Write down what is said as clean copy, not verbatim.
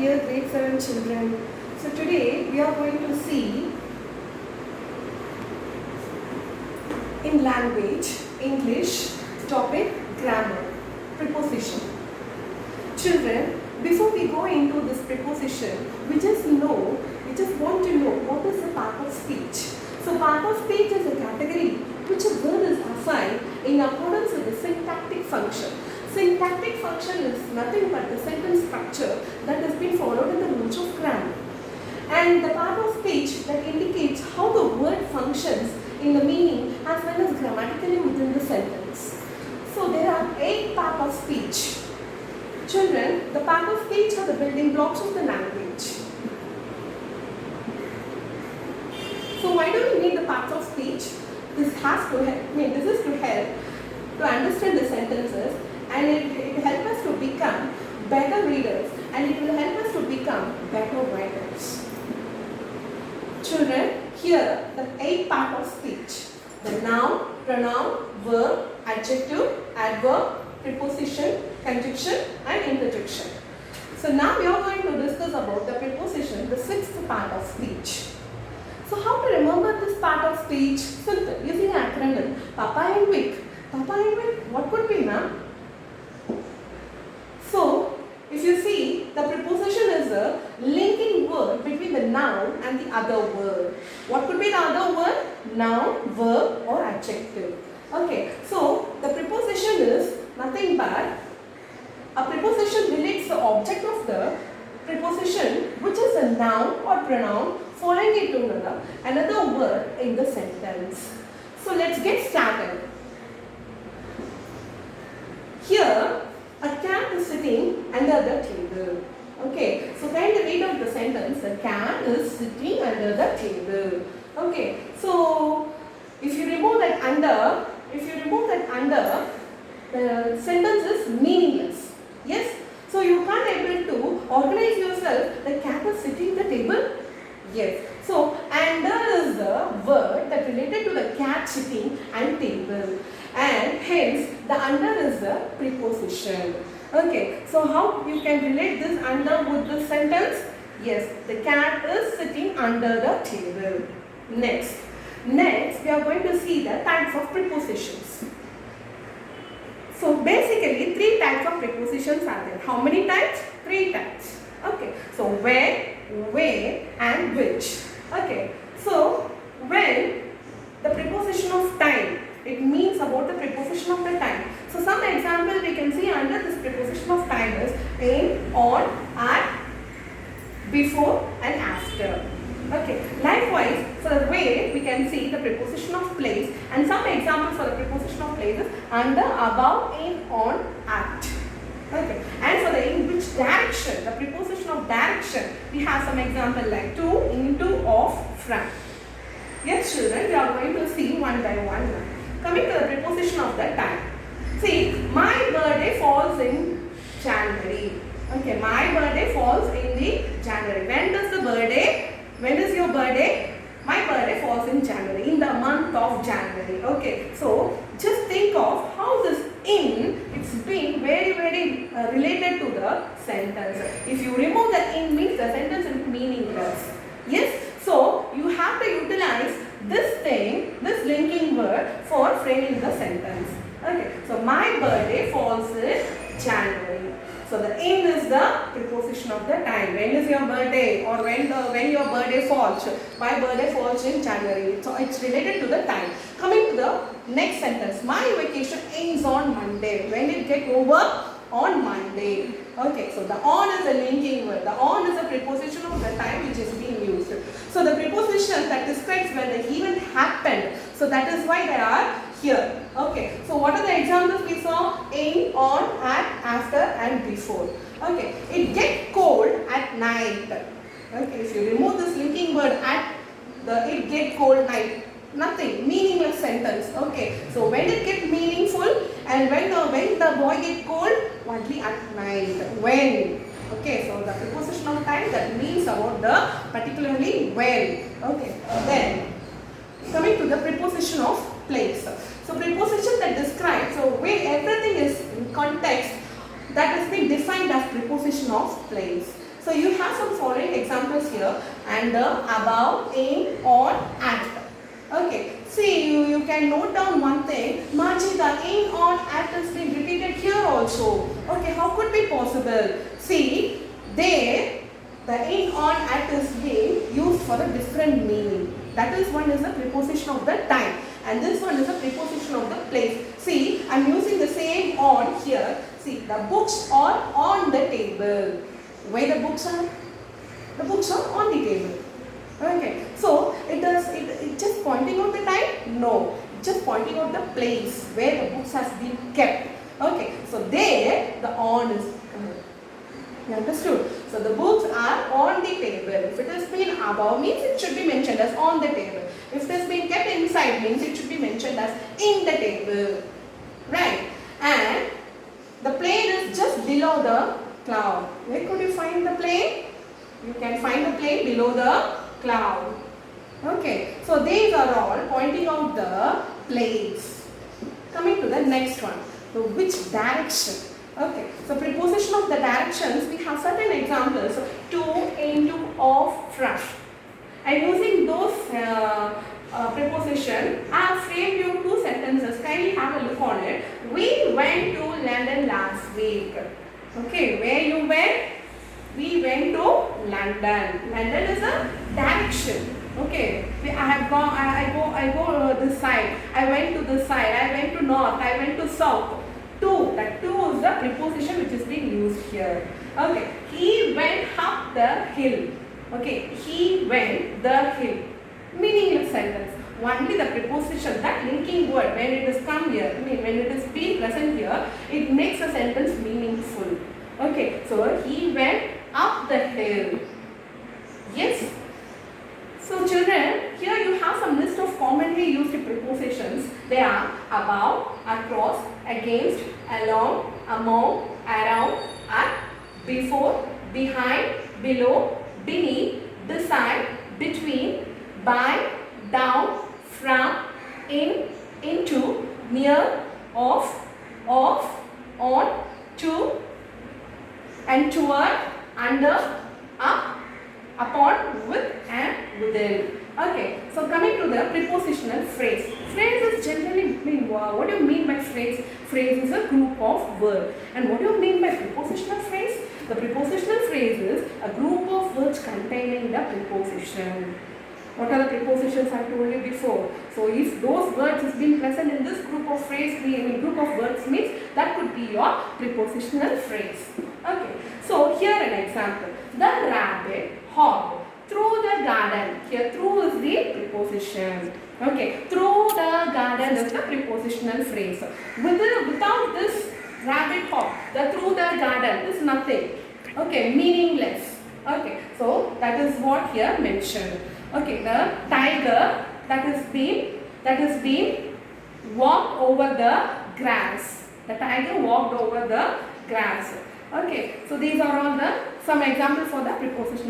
dear grade 7 children. So today we are going to see in language, English, topic grammar, preposition. Children, before we go into this preposition, we just want to know what is the part of speech. So part of speech is a category which a word is assigned in accordance with the syntactic function. Syntactic function is nothing but the sentence structure that has been followed in the rules of grammar. And the part of speech that indicates how the word functions in the meaning as well as grammatically within the sentence. So there are 8 parts of speech. Children, the part of speech are the building blocks of the language. So why do we need the parts of speech? This is to help to understand the sentences, and it will help us to become better readers, and it will help us to become better writers. Children, here the 8 parts of speech: the noun, pronoun, verb, adjective, adverb, preposition, conjunction and interjection. So now we are going to discuss about the preposition, the 6th part of speech. So how to remember this part of speech? Simple, using an acronym. Papa and Vic. Papa and Vic, what could be, ma'am? So, if you see, the preposition is a linking word between the noun and the other word. What could be the other word? Noun, verb or adjective. Okay, so the preposition is nothing but a preposition relates the object of the preposition, which is a noun or pronoun, following it to another word in the sentence. So let's get started. Here, a cat is sitting under the table. Okay, so kindly read out the sentence. The cat is sitting under the table. Okay, so if you remove that under, the sentence is meaningless. Yes? So you can't able to organize yourself. The cat is sitting at the table. Yes. So under is the word that related to the cat sitting and table. And hence the under is the preposition. Okay. So how you can relate this under with the sentence? Yes. The cat is sitting under the table. Next we are going to see the types of prepositions. So basically 3 types of prepositions are there. How many types? 3 types. Okay. So where and which. Okay. So when the preposition of time, it means about the preposition of the time. So some example we can see under this preposition of time is in, on, at, before and after. Okay. Likewise, for the way we can see the preposition of place, and some examples for the preposition of place is under, above, in, on, at. Okay. And for the in which direction, the preposition of direction, we have some example like to, into, off, from. Yes, children, we are going to see one by one now. Coming to the preposition of the time. See, my birthday falls in January. Okay, my birthday falls in the January. When does the birthday? When is your birthday? My birthday falls in January, in the month of January. Okay, so just think of how this in, it's been very related to the sentence. If you remove the in, means the sentence is meaningless. Yes, so you have to utilize this thing, this linking word for framing the sentence. Okay, so my birthday falls in January. So the in is the preposition of the time. When is your birthday, or when your birthday falls? My birthday falls in January. So it's related to the time. Coming to the next sentence. My vacation ends on Monday. When it get over? On Monday. Okay, so the on is a linking word. The on is a preposition of the time which is being used. So the preposition that describes when the event happened. So that is why they are here. Okay, so what are the examples we saw? In, on, at, after and before. Okay, it gets cold at night. Okay, if you remove this linking word at, it get cold night. Nothing, meaningless sentence. Okay, so when it gets meaningful, and when the boy get cold, only at night. When. Okay, so the preposition of time that means about the particularly when. Okay, then coming to the preposition of place. So preposition that describes, so where everything is in context, that has been defined as preposition of place. So you have some following examples here, and the above, in, or, at. Okay, see, you can note down one thing. Margie, the in, on, at is being repeated here also. Okay, how could be possible? See, there, the in, on, at is being used for a different meaning. That is, one is a preposition of the time, and this one is a preposition of the place. See, I am using the same on here. See, the books are on the table. Where the books are? The books are on the table. Okay, so it just pointing out the time? No, just pointing out the place where the books has been kept. Okay, so there the on is coming. You understood? So the books are on the table. If it has been above, means it should be mentioned as on the table. If it has been kept inside, means it should be mentioned as in the table. Right? And the plane is just below the cloud. Where could you find the plane? You can find the plane below the cloud. Okay, so these are all pointing out the place. Coming to the next one. So which direction? Okay, so preposition of the directions, we have certain examples. To, into, of, from. And using those preposition, I have framed you two sentences. Kindly have a look on it. We went to London last week. Okay, where you went? We went to London. London is a direction. Okay, I go this side. I went to this side. I went to north. I went to south. To, that to is the preposition which is being used here. Okay, he went up the hill. Okay, he went the hill. Meaningless sentence. Only the preposition, that linking word, when it is come here, when it is being present here, it makes a sentence meaningful. Okay, so he went up the hill. Yes. So children, here you have some list of commonly used prepositions. They are above, across, against, along, among, around, at, before, behind, below, beneath, beside, between, by, down, from, in, into, near, off, on, to, and toward, under, up, upon, with, and within. Okay, so coming to the prepositional phrase. Phrase is generally mean, what do you mean by phrase? Phrase is a group of words. And what do you mean by prepositional phrase? The prepositional phrase is a group of words containing the preposition. What are the prepositions I told you before? So if those words has been present in this group of phrase, group of words means that could be your prepositional phrase. Okay, so here an example. The rabbit hopped through the garden. Here through is the preposition. Okay, through the garden is the prepositional phrase. Without this rabbit hop, the through the garden is nothing. Okay, meaningless. Okay, so that is what here mentioned. Okay, the tiger that is being walked over the grass. The tiger walked over the grass. Okay, so these are all some examples for the preposition.